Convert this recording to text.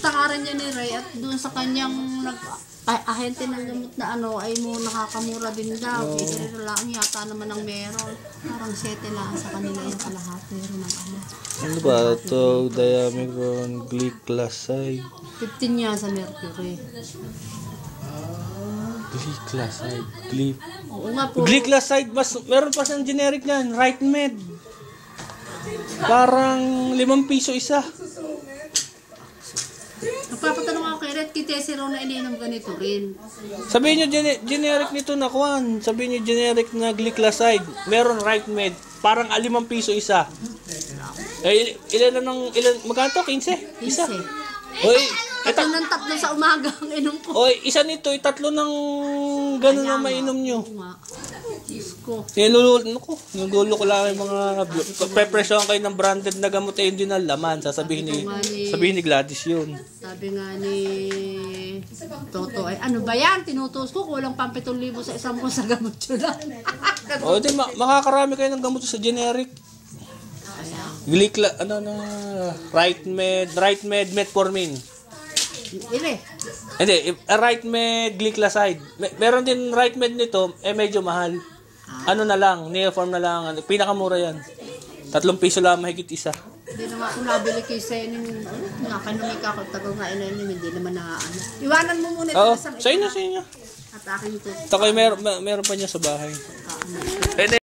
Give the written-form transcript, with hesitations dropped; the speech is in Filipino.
Pinunta nga rin niya ni Ray at doon sa kanyang ahente ng gamot na ay mo nakakamura din daw. Pero lang yata naman ang meron. Parang 7 lang sa kanila yung kalahati. Meron ng Ano ba ito? Diamicron glycoside. 15 niya sa mercury. Glycoside. Oo nga po. Glycoside, meron pa siyang generic niyan. Right Med. Parang 5 piso isa. Nagpapatanong ako kay Red Kitese raw na ininom ganito rin. Sabihin nyo generic nito na kuwan. Sabihin nyo generic na glycoside. Meron Right Med. Parang 5 piso isa. Eh, ilan magkano? 15? Isa. Oy, Tatlo ng tatlo sa umaga ang inom ko. Oy, isa nito, 3 ng gano'n na mainom nyo. Nagulo ko lang yung mga pe-presyon kayo ng branded na gamot eh, hindi na laman. Sabihin ni Gladys yun. Sabi nga ni Toto, ay ano ba yan? Tinutos ko, kulang pang 7,000 sa isang ko sa gamot yun. O, di makakarami kayo ng gamot sa generic. Right Med, Metformin. Hindi, Right Med, glycoside. Meron din Right Med nito, medyo mahal. Ano na lang, Neoform na lang. Pinakamura yan. 3 piso lang mahigit isa. Hindi naman kung nabili kay Senin, nakanumik ako, tagal nga inanim, hindi naman na ano. Iwanan mo muna ito sa inyo. At akin ito. Ito kayo meron pa niya sa bahay.